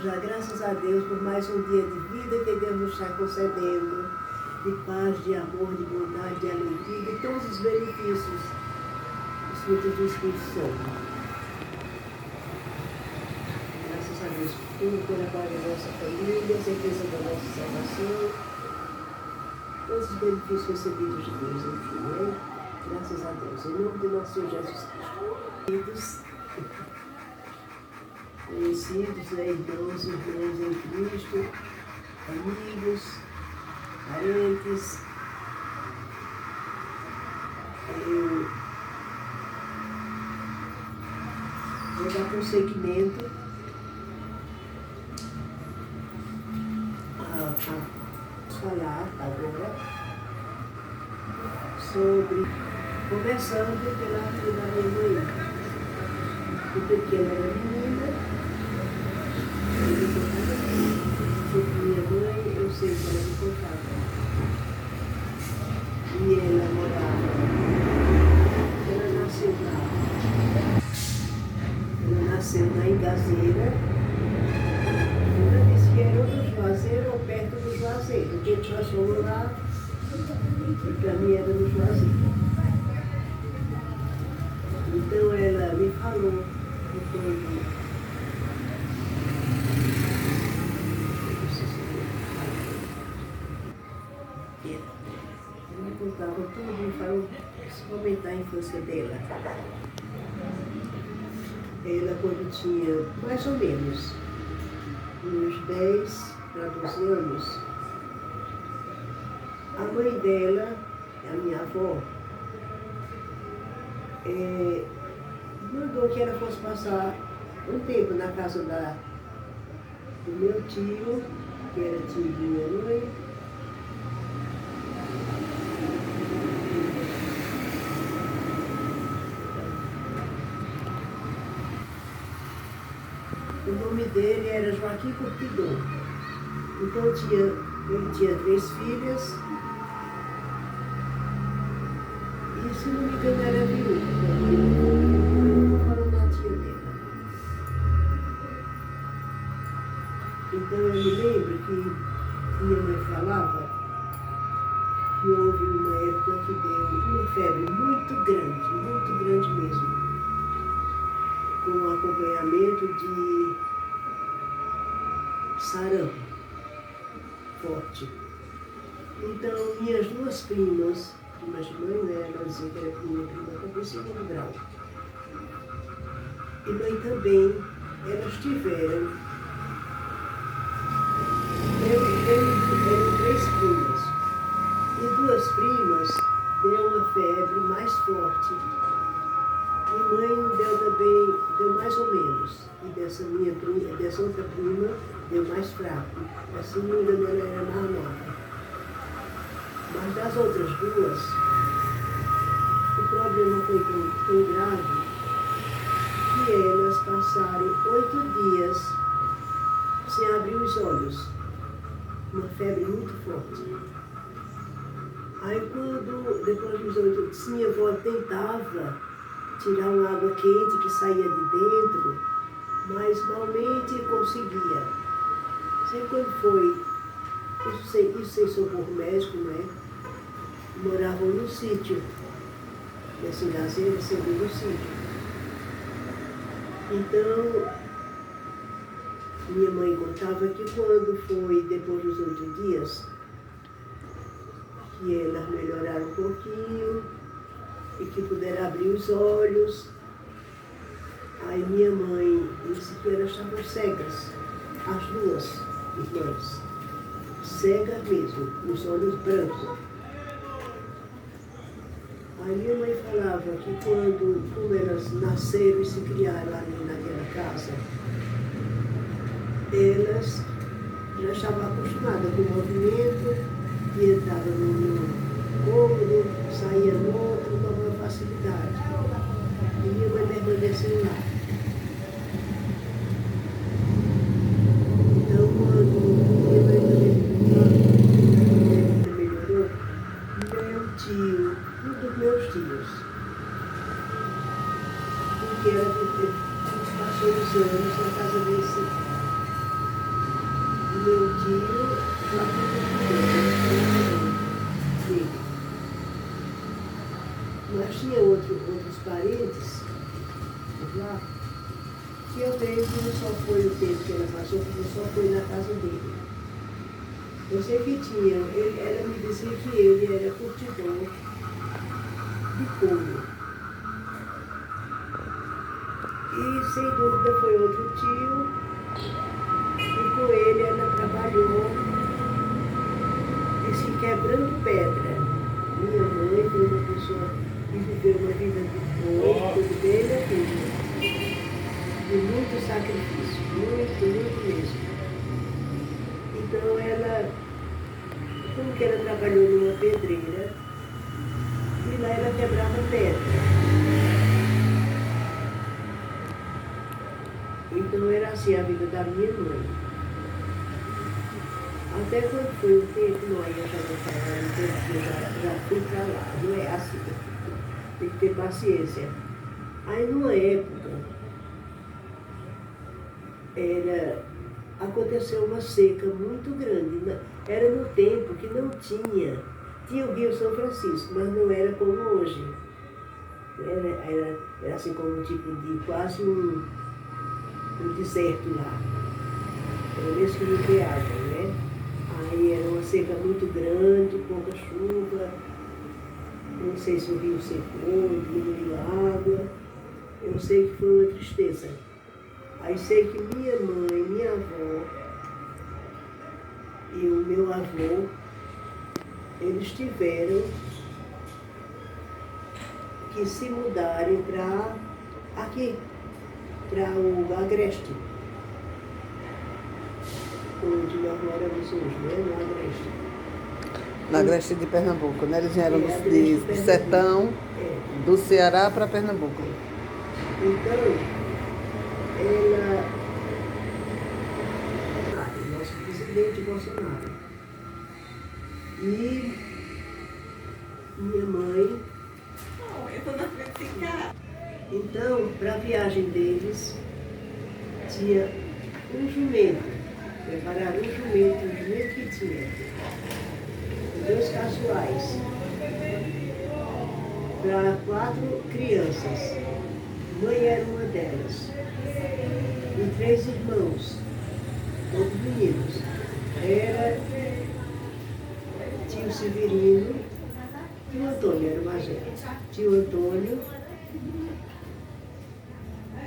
damos já graças a Deus por mais um dia de vida que Deus nos está concedendo, de paz, de amor, de bondade, de alegria, de todos os benefícios, os frutos do Espírito Santo. Graças a Deus por tudo, pela paz da nossa família, a certeza da nossa salvação, todos os benefícios recebidos de Deus, enfim, né? Graças a Deus. Em nome de nosso Senhor Jesus Cristo. Conhecidos, irmãos em Cristo, amigos, parentes, eu vou dar prosseguimento a falar agora sobre, começando pela filha da minha mãe, o pequeno era menina. Sobre minha mãe, eu sei que ela me contava. E ela morava, ela nasceu na Ingazeira. Ela disse que era do Juazeiro ou perto do Juazeiro, porque nós fomos lá, e para mim era do Juazeiro. Então ela me falou quando ela me contava tudo, me falou principalmente da infância dela. Ela, quando tinha mais ou menos uns 10 para 12 anos, a mãe dela, a minha avó, mandou que ela fosse passar um tempo na casa do meu tio, que era tio de minha mãe. O nome dele era Joaquim Curtidor. Então ele tinha 3 filhas. E, se não me engano, era viúva. Não falou na tia dela. Então eu me lembro que minha mãe falava que houve uma época que deu uma febre muito grande mesmo, com acompanhamento de sarampo forte. Então, minhas 2 primas de mãe, né, ela dizia que era prima do 2º grau, e mãe também, elas tiveram, eram 3 primas, e 2 primas deu uma febre mais forte. E mãe deu mais ou menos. E dessa outra prima, deu mais fraco. Assim, não me engano, ela era mais nova. Mas das outras 2, o problema foi tão grave que elas passaram 8 dias sem abrir os olhos. Uma febre muito forte. Aí depois dos 8 dias, minha avó tentava tirar uma água quente que saía de dentro, mas malmente conseguia. Sempre quando foi, isso sem socorro médico, né? Moravam no sítio, nessa Ingazeira, sempre no sítio. Então, minha mãe contava que quando foi depois dos 8 dias, que elas melhoraram um pouquinho, e que puderam abrir os olhos. Aí minha mãe disse que elas estavam cegas, as 2 irmãs, cegas mesmo, os olhos brancos. Aí minha mãe falava que como elas nasceram e se criaram ali naquela casa, elas já estavam acostumadas com o movimento, e entravam no cômodo, saía no outro, com uma facilidade. E minha mãe permaneceu lá. Então, quando minha mãe melhorou, meu tio, um dos meus tios, porque ela passou os anos na casa desse jeito que ela passou, porque só foi na casa dele. Eu sei que tinha, ela me dizia que ele era curtidor de couro. E sem dúvida foi outro tio, e com ele ela trabalhou, disse que quebrando pedra. Minha mãe foi uma pessoa que viveu uma vida de bom, tudo bem, minha filha. De muito sacrifício, muito mesmo. Então ela, como que ela trabalhou numa pedreira, e lá ela quebrava pedra. Então era assim a vida da minha mãe. Até quando foi o tempo, não, aí eu já vou falar, eu já fui para lá, não é assim, tem que ter paciência. Aí numa época, aconteceu uma seca muito grande, era no tempo que não tinha o Rio São Francisco, mas não era como hoje. Era assim como um tipo de quase um deserto lá. Pelo menos que não tem água, né? Aí era uma seca muito grande, pouca chuva. Não sei se o rio secou, diminuiu a água. Eu sei que foi uma tristeza. Aí sei que minha mãe, minha avó e o meu avô, eles tiveram que se mudarem para aqui, para o Agreste, onde nós moramos hoje, né? No Agreste. No Agreste de Pernambuco, né? Eles vieram do sertão, do Ceará para Pernambuco. Então, ela, nosso presidente Bolsonaro, e minha mãe. Então, para a viagem deles, tinha um jumento, prepararam um jumento que tinha, 2 caçoais, para 4 crianças. Mãe era uma delas. E 3 irmãos, todos meninos. Era tio Severino, tio Antônio era o mais velho. Tio Antônio,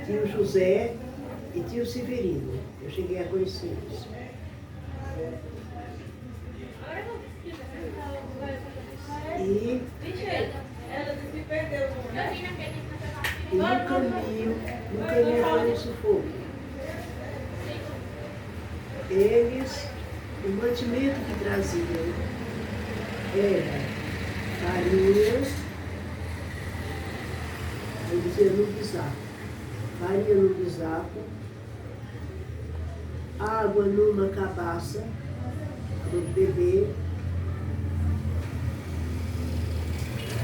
tio José e tio Severino. Eu cheguei a conhecê-los. E no caminho foi um sufoco. Eles, o mantimento que traziam era farinha, eu dizia no bisaco, farinha no bisaco, água numa cabaça para beber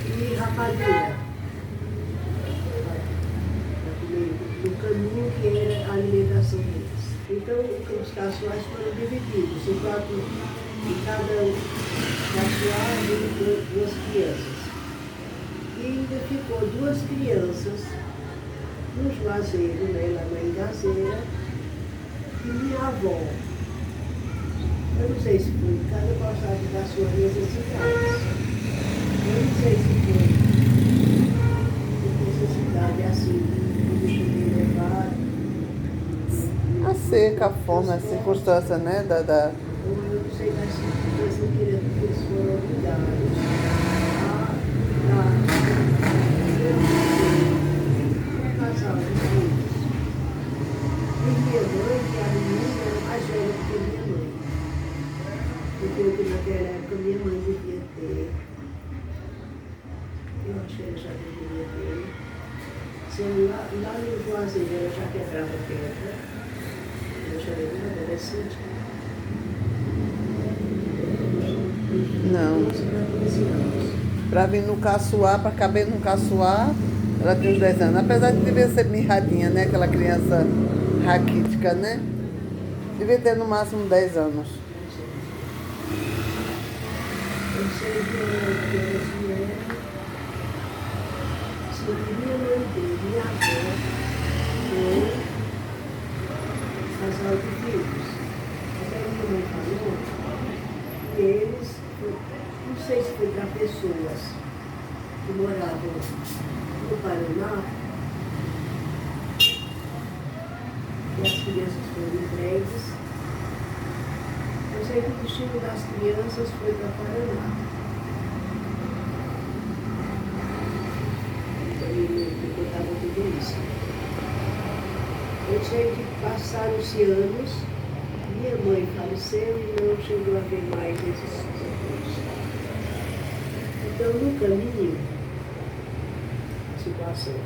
e rapadura. No caminho que era a alimentação deles. Então, os caçoais foram divididos, em cada caçoar veio 2 crianças. E ainda ficou 2 crianças no Juazeiro, né, lá na Engazeira, e minha avó. Eu não sei se foi, cada passagem das suas necessidades. Eu não sei se foi necessidade assim. A seca, a fome, a circunstância, né? Eu não sei das circunstâncias que eles foram obrigados a casar os filhos. E minha mãe, que a menina era mais velha do que minha mãe. Porque naquela época minha mãe devia ter, eu acho que ela já devia ter. Lá no Juazeiro ela já quebrava pedra. Eu já era uma adolescente. Não. 12 para 12 anos. Para vir no caçoar, para caber no caçoar, ela tinha uns 10 anos. Apesar de devia ser mirradinha, né? Aquela criança raquítica, né? Devia ter no máximo 10 anos. Eu sei que elas vieram. Minha mãe dele, minha avó, foi casal de filhos. Mas aí minha mãe falou que eles, não sei se foi para pessoas que moravam no Paraná, e as crianças foram entregues. Eu sei que o destino das crianças foi para Paraná. Ele me contava tudo isso. Eu sei que passaram-se anos, minha mãe faleceu e não chegou a ver mais esses filhos. Então, no caminho, a situação,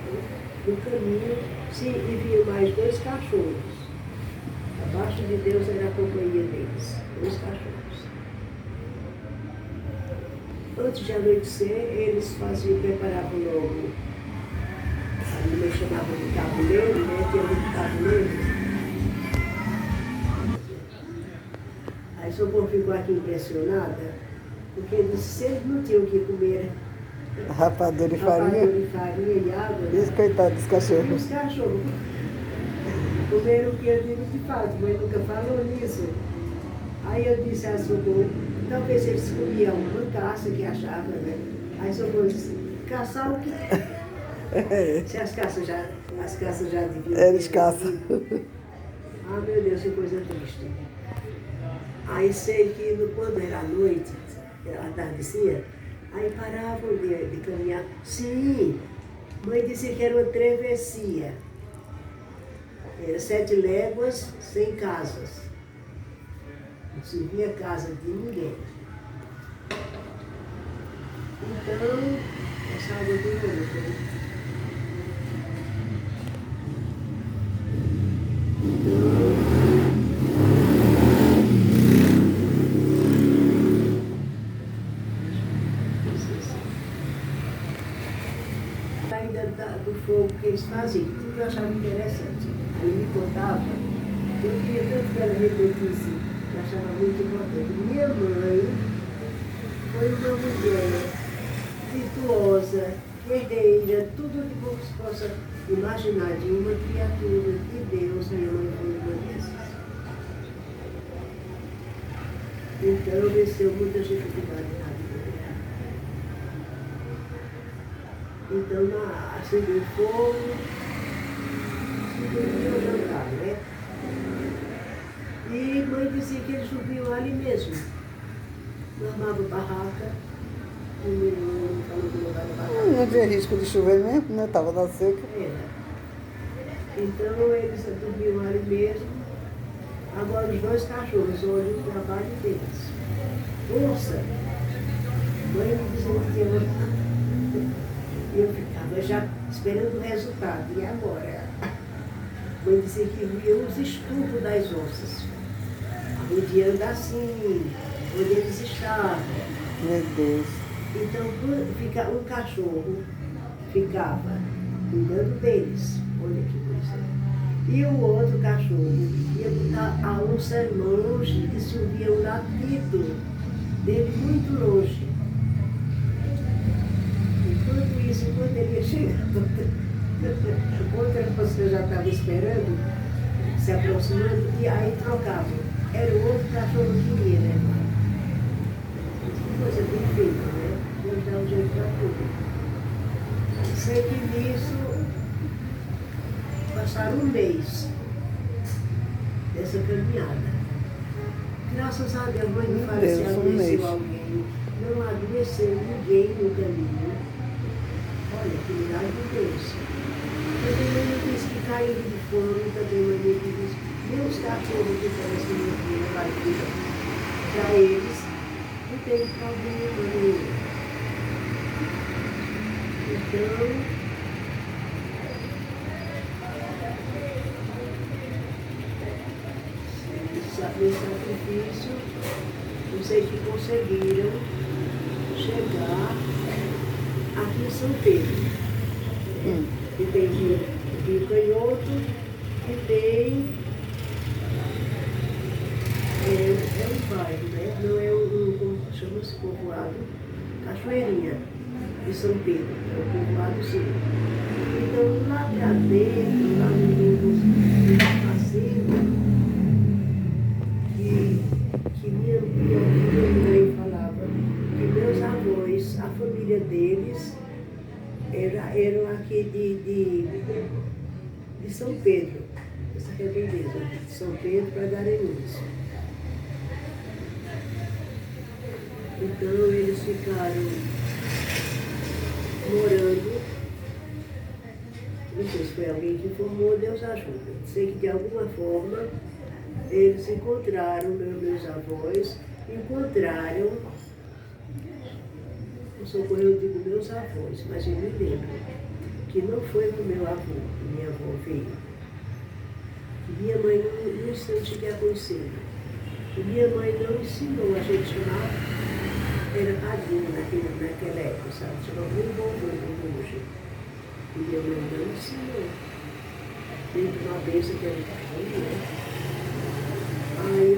no caminho, se enviam mais 2 cachorros. Abaixo de Deus era a companhia deles, 2 cachorros. Antes de anoitecer, eles preparavam logo, a minha mãe chamava de tabuleiro, né? Tinha muito tabuleiro. Aí Socorro ficou aqui impressionada, porque ele disse, se eles não tinham o que comer Rapadura e farinha. E água. Isso, coitado dos E cachorros. os cachorros comeram o que eu digo de fato, mas nunca falou nisso. Aí eu disse a Socorro, talvez eles comiam uma caça que achava, né? Aí Socorro disse, caçar o quê? Se as caças já deviam. Eles caçam. Ah, meu Deus, que coisa triste. Aí sei que quando era à noite, atardecia, aí paravam de caminhar. Sim, mãe disse que era uma travessia. Era 7 léguas sem casas. Não se via casa de ninguém. Então, essa água tem muito. Ainda do fogo que eles faziam, tudo eu achava interessante. Aí me contava, eu queria tanto que ela repetisse, eu achava muito importante. Minha mãe foi uma mulher virtuosa, guerreira, tudo que você possa imaginar de uma criatura de Deus, minha mãe foi uma dessas. Então venceu muita dificuldade na vida dela. Então, acendeu o fogo, e jantar, né? E mãe dizia que eles subiam ali mesmo. Armava barraca, o menino falou que levava barraca. Não tinha risco de chover mesmo, né? Tava na seca. Era. Então eles dormiam ali mesmo. Agora os 2 cachorros, olham o trabalho deles. Força! Mãe me dizia que tinha. E eu ficava já esperando o resultado. E agora? Mãe dizia que via os estupros das onças. Rodeando assim, onde eles estavam. Meu Deus. Então, um cachorro ficava cuidando deles. Olha que coisa. E o outro cachorro ia botar a onça longe, que se ouvia o latido dele muito longe. Enquanto isso, quando ele ia chegando, outra pessoa já estava esperando, se aproximando, e aí trocavam. Era o outro cachorro que ia, né? Que coisa bem feita, né? Deus dá um jeito para tudo. Sei que nisso passaram um mês dessa caminhada. Graças a Deus, mãe não faleceu, adoeceu alguém. Não adoeceu ninguém no caminho. Olha, que milagre de Deus. Também mãe disse que caíram de fome, também mãe disse meus cachorros que parecem que não tinham partida, para eles não tem problema nenhum. Então, nesse sacrifício, eu sei que conseguiram chegar aqui em São Pedro. E tem Rio Canhoto e tem. É um bairro, né? Não é como chama-se povoado, Cachoeirinha, de São Pedro, é o povoado sim. Então, lá para dentro, lá no meio da fazenda, São Pedro, essa redondeza, de São Pedro para Garanhuns. Então eles ficaram morando, não sei se foi alguém que informou, Deus ajuda. Sei que de alguma forma eles encontraram, meus avós, encontraram, o socorro eu digo meus avós, mas eu me lembro que não foi com meu avô, que minha avó veio. Que minha mãe, no instante que a conheceu, que minha mãe não ensinou a gente chamar, era padrinho naquela época, sabe? Chamava muito bom hoje. E minha mãe não ensinou. Dentro de uma bênção que era padrinho, né? Aí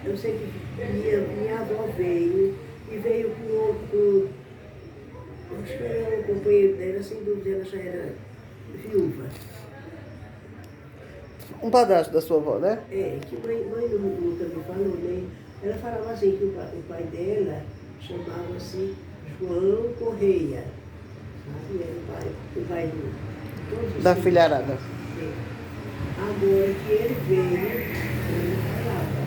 eu sei que minha avó veio, e veio com acho que era o companheiro dela, sem dúvida, ela já era viúva. Um padrasto da sua avó, né? É, que mãe nunca me falou, nem. Ela falava assim, que o pai dela chamava-se João Correia. Sabe? Era o pai do... Da filharada. É. Agora que ele veio, ele não falava.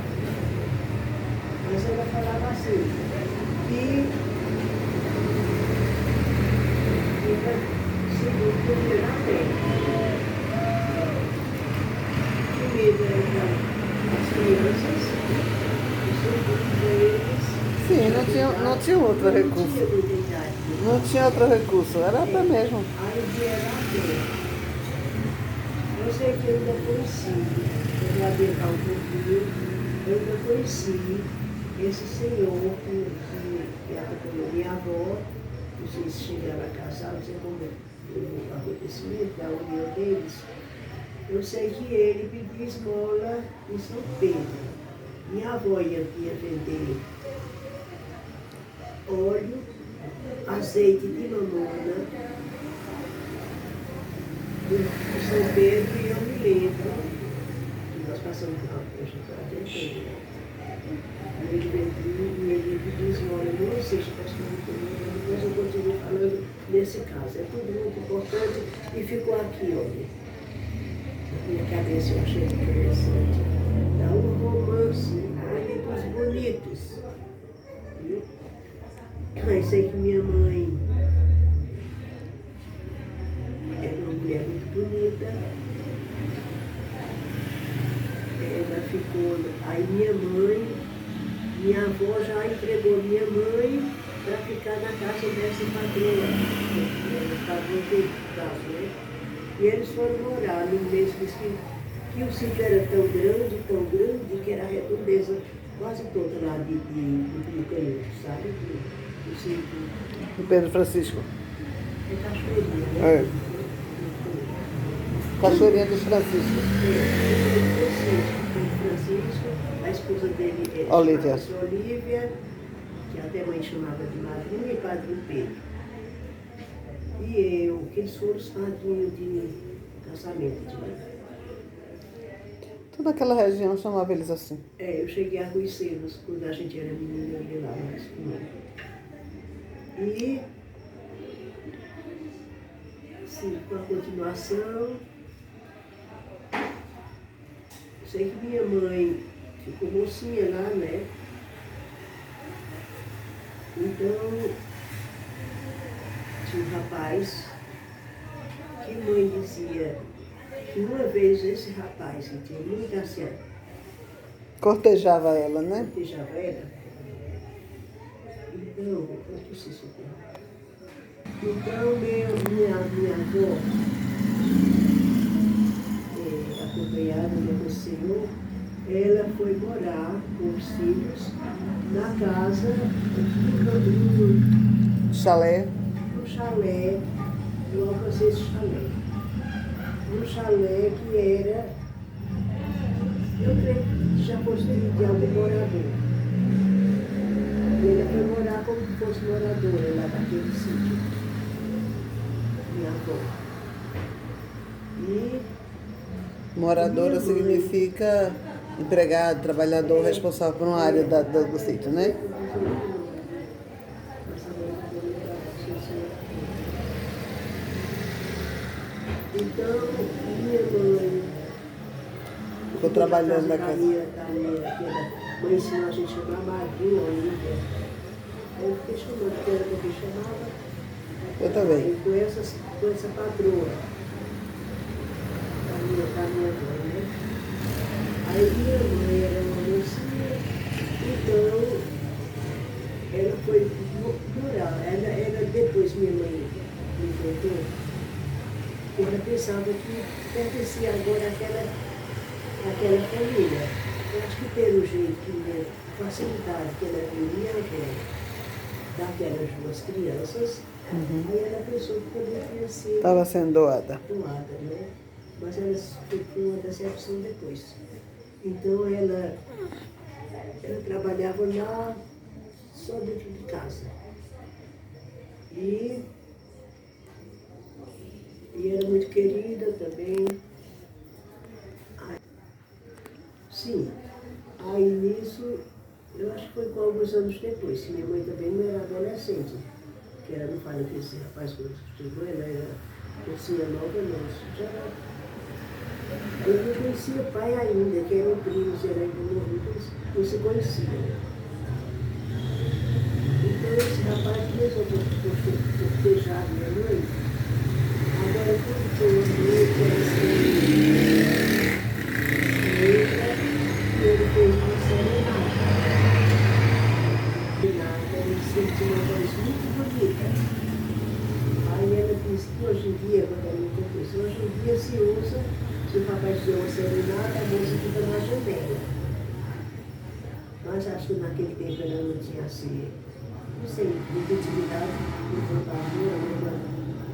Mas ela falava assim, que segundo primeira fé. Primeiro eram as crianças, os segundo eles. Sim, não tinha outro recurso. Não tinha muita idade. Não tinha outro recurso, era até mesmo. Aí vieram a fé. Eu sei que eu ainda conheci, eu vou adiantar um pouquinho, eu ainda conheci esse senhor que acompanhou minha avó. Não sei se chegaram a casar, não sei como o acontecimento da união deles. Eu sei que ele pediu esmola em São Pedro. Minha avó ia vender óleo, azeite de mamona em São Pedro, e eu me lembro que nós passamos lá, eu já estou adiantando, ele pediu esmola, eu não sei se está comigo, depois eu continuo falando nesse caso. É tudo muito importante e ficou aqui, olha. Na minha cabeça eu achei interessante. Dá um romance, livros bonitos. Viu? Mas sei que minha mãe era uma mulher muito bonita. Ela ficou. Aí minha avó já entregou minha mãe para ficar na casa dessa patroa. Ela estava no caso, né? E eles foram morar no mesmo que o sítio era tão grande, que era a redondeza quase toda lá de Canhoto, sabe? Do sítio. Do Pedro Francisco. É Cachoeirinha, né? É. Cachoeirinha dos Francisco. Pedro Francisco, a esposa dele Olívia. Olívia, que até a mãe chamava de madrinha, e padrinho Pedro. E eu, que eles foram os padrinhos de casamento de mim. Toda aquela região chamava eles assim. É, eu cheguei a conhecê-los quando a gente era menina, eu ia lá mais com ele. E, sim, com a continuação, sei que minha mãe ficou mocinha lá, né? Então, tinha um rapaz que mãe dizia que uma vez esse rapaz, que tinha muita assim, Cortejava ela, né? cortejava ela. Então, eu esqueci isso aqui. Então, minha avó, acompanhada do Senhor, ela foi morar com os filhos na casa Chalé. um chalé, eu alcancei esse chalé. Um chalé que era, eu creio que já fosse de algum morador. E ele foi morar como se fosse moradora lá daquele sítio. Minha avó. E Moradora significa empregado, trabalhador responsável por uma área do sítio, né? então, minha mãe Ficou trabalhando na casa. A mãe ensinou a gente a chamar Marvinho, Olívia. Aí eu fiquei chamando, que era o que chamava. Eu também. Aí com essa patroa, da minha mãe, né? Aí minha mãe era uma mocinha, então ela foi morar. Ela depois minha mãe me contou, ela pensava que pertencia agora àquela família. Eu acho que pelo jeito, né, facilidade que ela queria daquelas duas crianças, aí ela pensou que poderia ser Estava sendo doada. doada, né? Mas ela foi uma decepção depois. Então ela trabalhava lá só dentro de casa. E era muito querida também. Sim. Aí nisso, eu acho que foi com alguns anos depois, que minha mãe também não era adolescente. Que ela não fala que esse rapaz, quando chegou, ela era mocinha nova, não. Já era. Eu não conhecia o pai ainda, que eram primos, era ainda novinhos, não se conhecia. Então esse rapaz começou a cortejar minha mãe. Agora tudo que eu andei, que era assim, ele fez uma serenata. Ele sempre tinha uma voz muito bonita. Aí ela disse que hoje em dia, quando ela me contou isso, hoje em dia se usa, se o papai fizer uma serenata, a moça fica na janela. Mas acho que naquele tempo ela não tinha assim, não sei, muita intimidade, não contadora, né,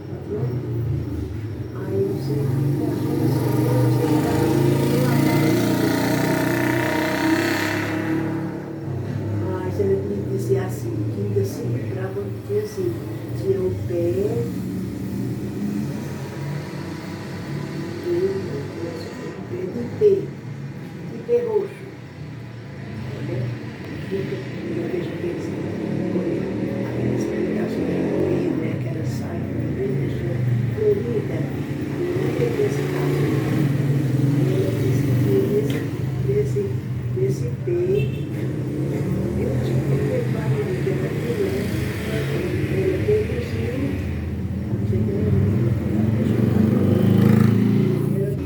patrão. Aí eu sei que mas ela me dizia assim, que assim, brava, porque assim, tinha um pé, de pé roxo. Né? Eu vejo aqueles pedaços de coelho, né? Aquela saia, florida, desse caso. Desse pé, eu acho que ele vai me ter aquilo, né? Ele deduziu, não sei que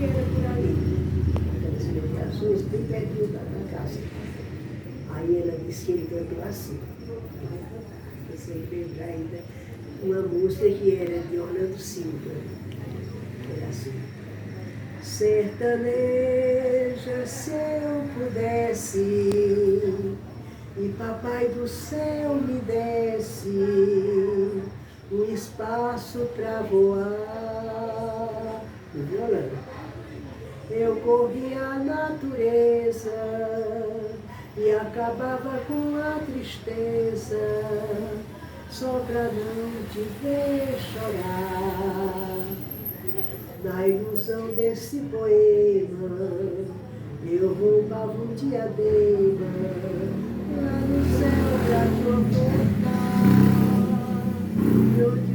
era por ali, aquelas mediações, bem pertinho da casa. Aí ela disse que ele cantou assim. Eu sei lembrar ainda uma música que era de Orlando Silva. Era assim. Sertaneja, se eu pudesse, e papai do céu me desse um espaço pra voar. No violão. Eu corria a natureza e acabava com a tristeza, só pra não te ver chorar. Na ilusão desse poema, eu roubava um diadema lá no céu pra te ofertar. E onde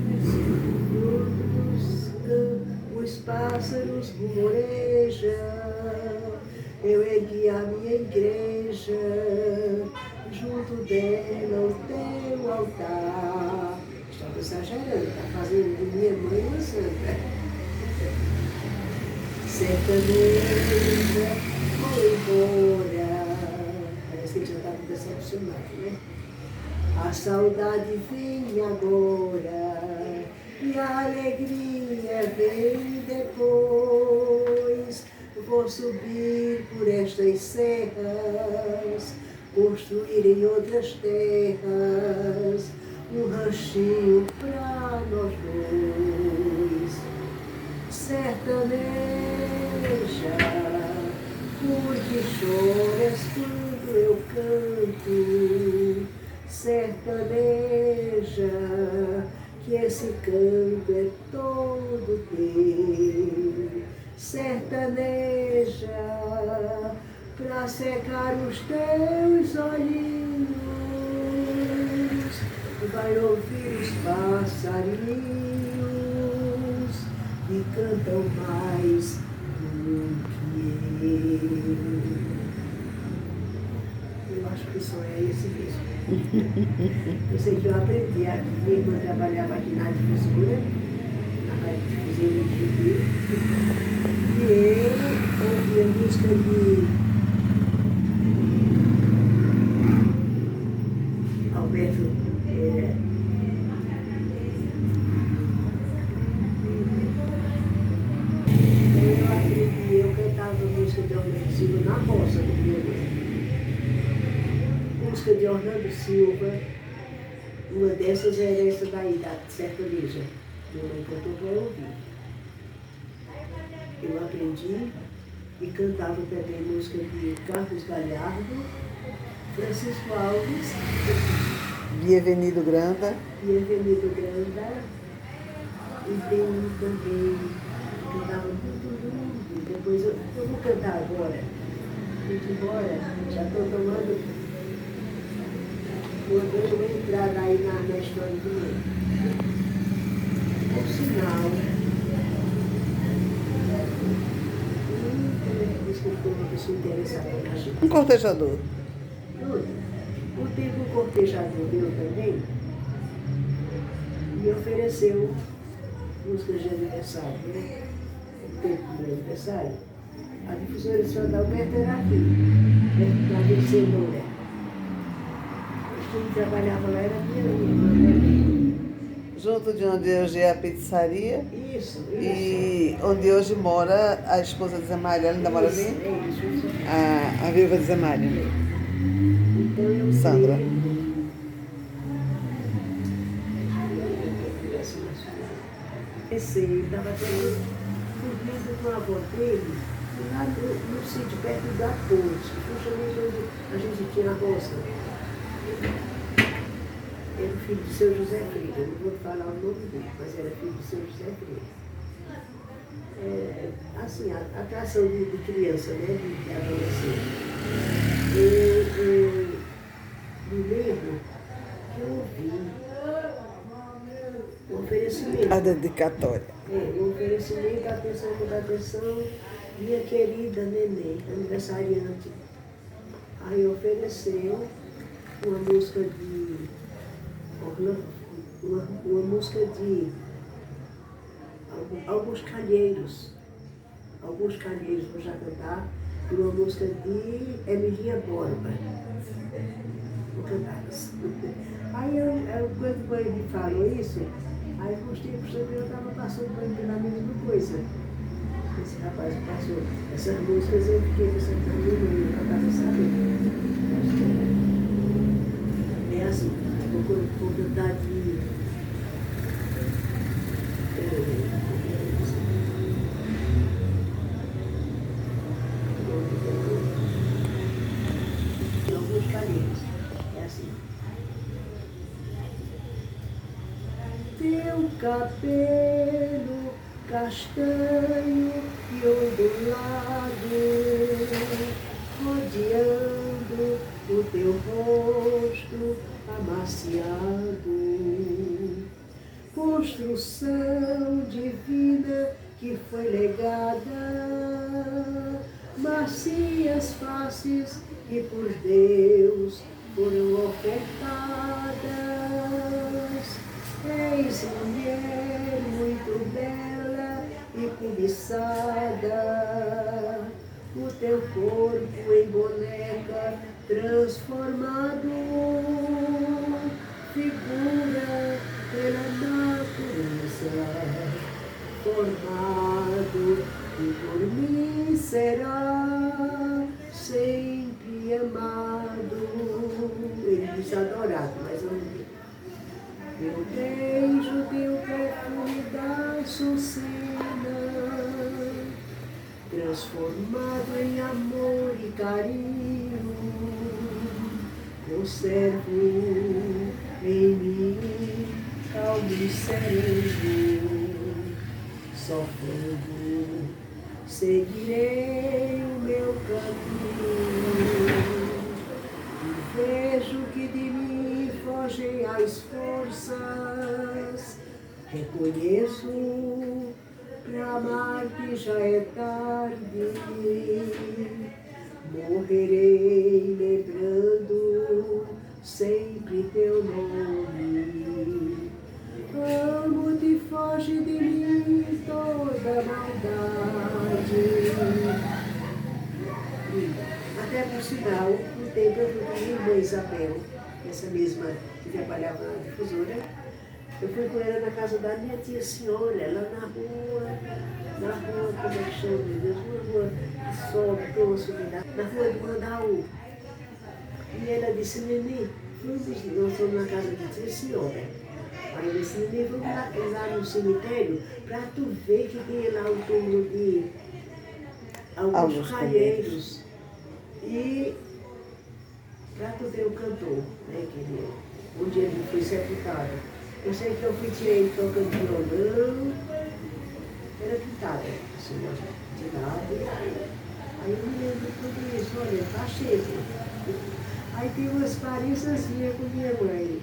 os pássaros rumorejam, eu ergui a minha igreja, junto dela o teu altar. Estava exagerando, está fazendo de minha mãe uma santa. Sertaneja, foi embora. Parece que ele já estava decepcionado, né? A saudade vem agora e a alegria vem depois. Vou subir por estas serras, construir em outras terras um ranchinho pra nós dois. Sertaneja, por que choras quando eu canto? Sertaneja, que esse canto é todo teu. Sertaneja, pra secar os teus olhinhos, vai ouvir os passarinhos que cantam mais Eu acho que o som é esse mesmo. Eu sei que eu aprendi aqui quando eu trabalhava aqui na difusora, na rádio difusora de Rio, e eu ouvia música de Alberto. Eu cantava música de Orlando Silva na roça do meu mãe. Música de Orlando Silva, uma dessas era essa daí, da sertaneja. Minha mãe cantou para eu ouvir. Eu aprendi e cantava também música de Carlos Galhardo, Francisco Alves, Bienvenido Granda. Bienvenido Granda, e tem um também que cantava muito lindo. Depois eu vou cantar agora. Muito embora, já estou tomando uma entrada aí na história do mundo. Por sinal, escritor, uma pessoa interessada na gente. Um cortejador. Teve um cortejador meu também, me ofereceu músicas de aniversário, né? O tempo do meu aniversário. A difusora de São Adalberto era aqui, perto da Vencedora. Quem trabalhava lá era minha irmã, né? Junto de onde hoje é a pizzaria. Isso. E onde hoje mora a esposa de Zé Mário. Ela ainda mora ali? Isso. A viúva de Zé Mário. Então eu Sandra. Pensei, estava dormindo com a avó dele, lá no sítio perto da ponte, justamente onde a gente tinha a roça. Era filho de seu José Freire, eu não vou falar o nome dele, mas era filho de seu José Freire. Assim, a atração de criança, né, de adolescente. Eu me lembro que eu ouvi um oferecimento. A dedicatória. Um oferecimento, atenção, minha querida neném, aniversariante. Aí ofereceu uma música de alguns calheiros vou já cantar, e uma música de Emilinha Borba. Vou cantar assim. Aí quando ele me falou isso, aí uns tempos também eu estava passando por ele pela mesma coisa. Esse rapaz passou essas músicas, eu fiquei pensando na minha mãe, eu estava sabendo. É assim, vou cantar de. Alguns carinhos. É assim. Teu cabelo castanho e ondulado, rodeando o teu rosto amaciado, construção divina que foi legada, macias faces que por Deus foram ofertadas. És mulher muito bela e cobiçada, o teu corpo em boneca transformado, figura pela natureza, formado e por mim será sempre amado. Ele disse adorado, mas eu não vi. Teu beijo, teu perfume da açucena, transformado em amor e carinho, conservo em mim calmo e sereno, só fogo seguirei o meu caminho, e vejo que de mim fogem as forças, reconheço pra amar-te já é tarde. Morrerei lembrando sempre teu nome. Amo-te, foge de mim toda maldade. Até por sinal, no tempo eu fui com a minha irmã Isabel, essa mesma que trabalhava na difusora. Eu fui com ela na casa da minha tia senhora, lá na rua, como é que chama, meu Deus, uma rua que sobe, tem uma subida, na rua de Manaú. E ela disse, Nenê, nós estamos na casa de tia senhora. Aí eu disse, Nenê, vamos lá no cemitério para tu ver que tem lá o túmulo de alguns calheiros. E para tu ver o cantor, né, onde ele foi sepultado. Eu sei que eu fui tirar ele tocando violão, era pintada, assim, de lado. Aí eu me lembro de tudo isso, olha, tá cheio. Aí tem umas pareças minhas com minha mãe.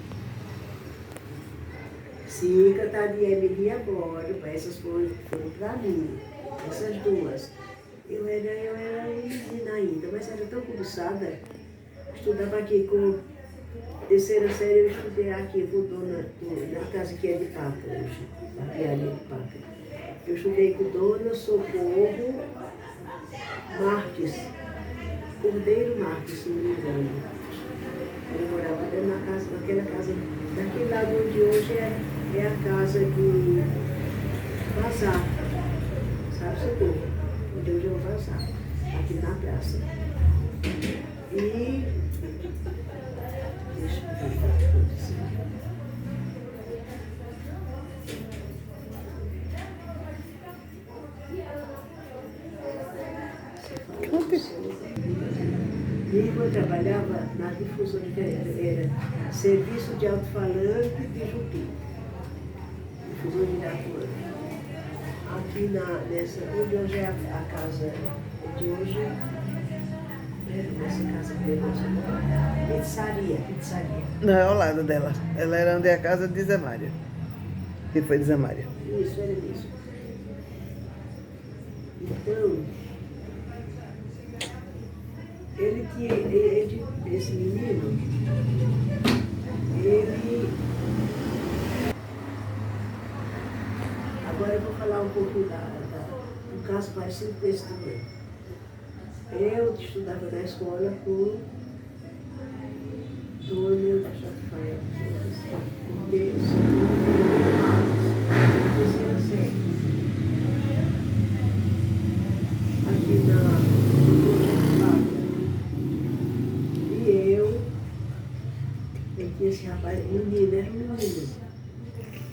Sim, cantar de Emily agora, essas foram para mim, essas duas. Eu era menina ainda, mas era tão cobiçada. Estudava aqui com terceira série, eu estudei aqui com dona, na casa que é de Papa hoje, a Pialha de Papa. Eu estudei com dona Socorro Marques, Cordeiro Marques, se não me engano. Eu morava dentro naquela casa, daquele lado onde hoje é a casa de Bazar, sabe, Socorro? Onde hoje é o Bazar, aqui na praça. E deixa eu ver o que eu disse. Minha irmã trabalhava na difusão de era serviço de alto-falante de Jupi, difusão de Irapuã. Aqui nessa, onde hoje é a casa de hoje, nessa casa de hoje, pizzaria. Não, é ao lado dela. Ela era onde é a casa de Zé Mária. Que foi de Zé Mária. Isso, era isso. Então, esse menino, agora eu vou falar um pouco do caso parecido com esse também. Eu estudava na escola com Dona Rafael, terceira série. Aqui e esse rapaz, menino, era um menino.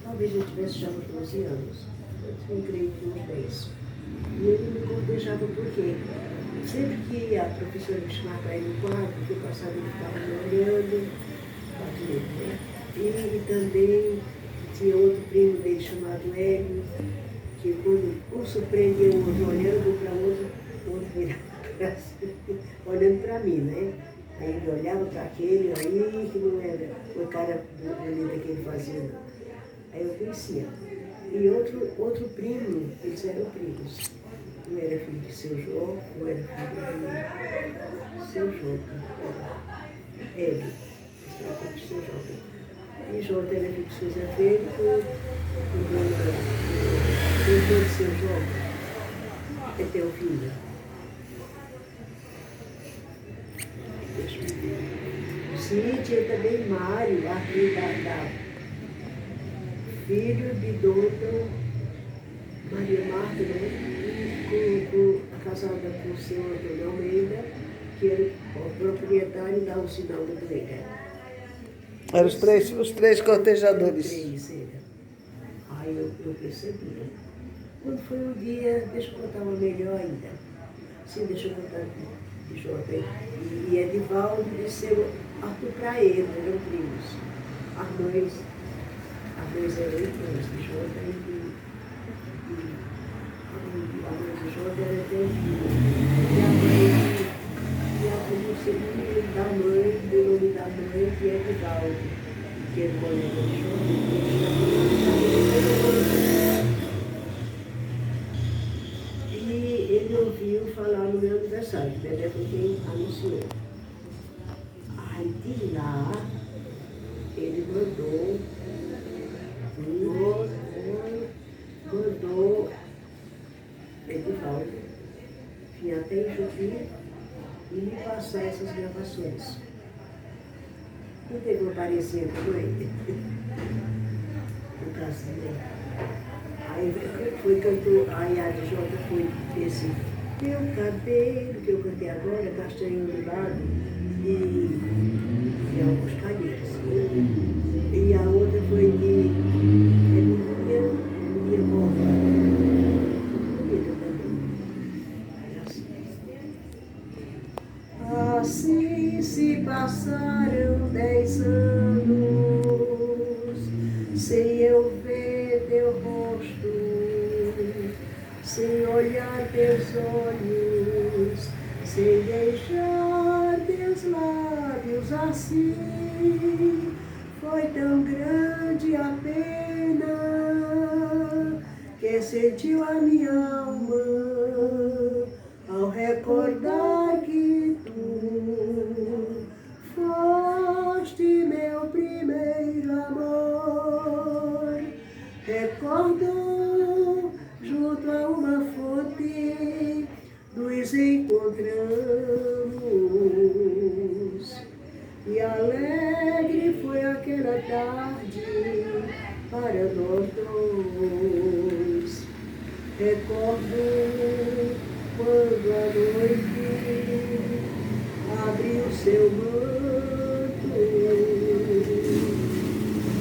Talvez eu tivesse já uns 12 anos. Eu creio que uns 10. E ele me cortejava por quê? Sempre que a professora me chamava para ir no quarto, que eu passava, ele ficava me olhando, né? E também tinha outro primo dele chamado Hélio, que quando um surpreendia o outro olhando para o outro virava olhando para mim, né? Aí ele olhava para aquele aí, que não era o cara bonito que ele fazia, não. Aí eu conhecia. E outro primo, eles eram primos. Um era filho de seu João, um era filho de seu João. Ele, esse era filho de seu João. E João era filho de seu Zé Pedro, o filho de seu João, é teu filho. Sim, tinha também Mário, filho de Dona Maria Marta, né? Casada com o senhor Antônio Almeida, que era o proprietário da usina do Leite. Eram os três cortejadores. Aí eu percebi. Quando foi um dia, deixa eu contar uma melhor ainda. Sim, deixa eu contar de Jota. E Edivaldo e seu Arthur Praeiro, eram primos. As dois eram irmãos de Jota a mãe de Jota era teu filho. E a mãe, o segundo da mãe, do nome da mãe, que é Edivaldo, que é irmã de Jota. ouviu falar no meu aniversário, que Dedé foi quem anunciou. Aí de lá, ele mandou, Edivaldo, vir até em Jupi e me passar essas gravações. Não teve uma parecia com ele? No caso, né? Aí foi cantou, aí a DJ foi esse meu cabelo, que eu cantei agora, castanho do lado, e alguns calheiros. E a outra foi de Emilia Morta. Bonita também. Assim se passaram 10 anos, sem eu ver teu rosto, sem olhar teus olhos, sem deixar teus lábios assim. Foi tão grande a pena que sentiu a minha alma ao recordar que tu foste meu primeiro amor. Recordo junto a uma fonte nos encontramos, e alegre foi aquela tarde para nós dois. Recordo quando a noite abriu seu manto,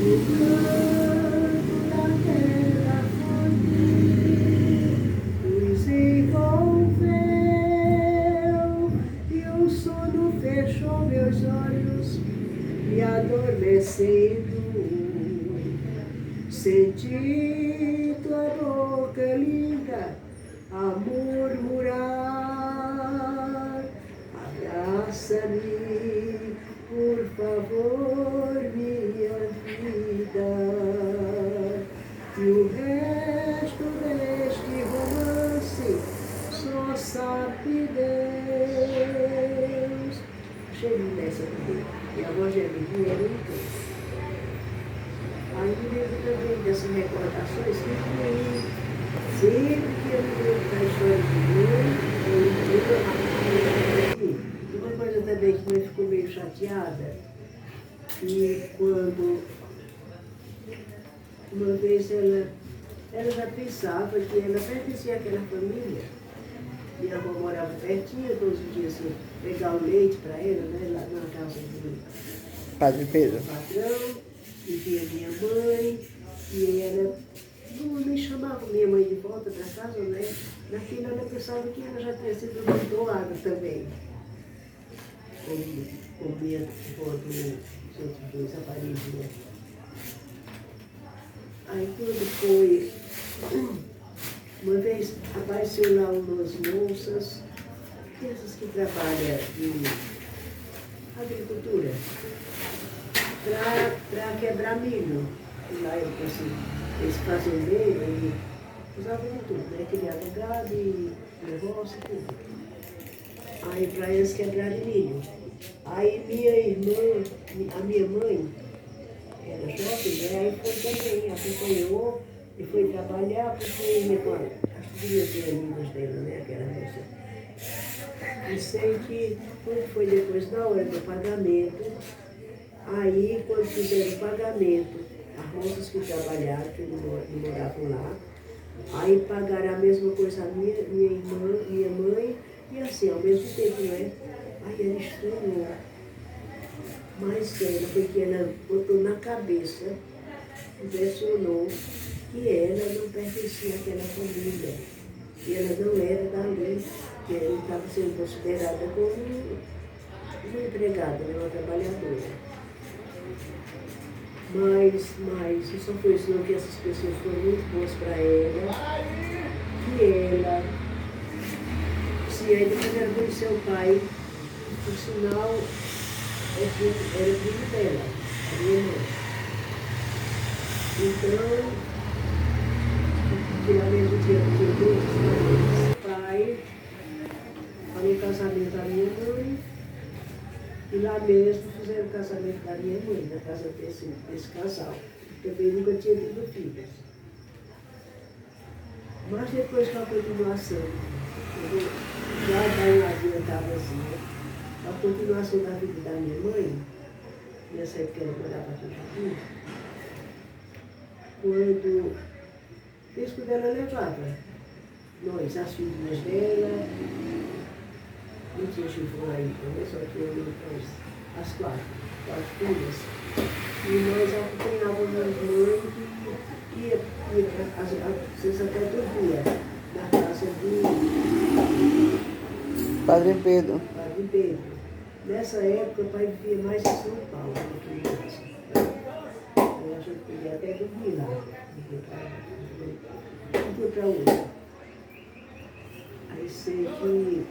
no canto daquela fonte nos envolveu, e o sono fechou meus olhos, me adormecendo. Senti tua boca linda a murmurar: abraça-me, por favor, minha vida. E o resto deste romance só sabe Deus. Cheguei nessa também. E a voz de Emilia era incrível. Aí me lembro também dessas recordações sempre que eu me lembro da história de mãe, uma coisa também que mãe ficou meio chateada, que quando uma vez ela já pensava que ela pertencia àquela família. Minha avó morava pertinho, todos os dias assim, pegar o leite para ela, né, lá na casa do Padre Pedro. patrão. E via minha mãe, e ela não me chamava minha mãe de volta para casa, né? Naquilo ela pensava que ela já tinha sido doada também. Como minha avó dos outros dois aparelhos, né? Aí quando foi, uma vez apareceu lá umas moças, essas que trabalham em agricultura, para quebrar milho. E lá eu assim, esse fazendeiro, ele usava de tudo, né? Criava gado e negócio, tudo. Aí para eles quebrarem milho. Aí minha irmã, a minha mãe, era jovem, né? Aí foi também, acompanhou e foi trabalhar, porque acho que devia ter amigas dela, né? Aquela moça. E sei que quando foi depois da hora do pagamento, aí, quando fizeram o pagamento, as moças que trabalharam, que não moravam lá, aí pagaram a mesma coisa a minha irmã, minha mãe, e assim, ao mesmo tempo, né? Aí ela estranhou. Mas ela, porque ela botou na cabeça, impressionou, que ela não pertencia àquela família. E ela não era dali, que ela estava sendo considerada como uma empregada, né? Uma trabalhadora. Mas só foi isso não, que essas pessoas foram muito boas para ela, que ela, se ainda quando ela conheceu o pai, por sinal, era filho dela, a minha irmã. Então, que ao mesmo tempo que o pai casamento da minha mãe, e lá mesmo fizeram o casamento da minha mãe, na casa desse casal. Também nunca tinha tido filhos. Mas depois com a continuação, já daí adiantava assim, né? A continuação da vida da minha mãe, nessa época ela morava aqui em Jardim, quando isso quando ela levava nós, as filhinhas dela, não tinha chifre ainda, né? Só tinha as quatro filhas. E nós acompanhávamos as mães e ia às vezes até todo dia, na casa do Padre Pedro. Padre Pedro. Nessa época o pai vivia mais em São Paulo, naquele caso. Aí a gente podia até dormir lá, um dia para outro. Aí sei que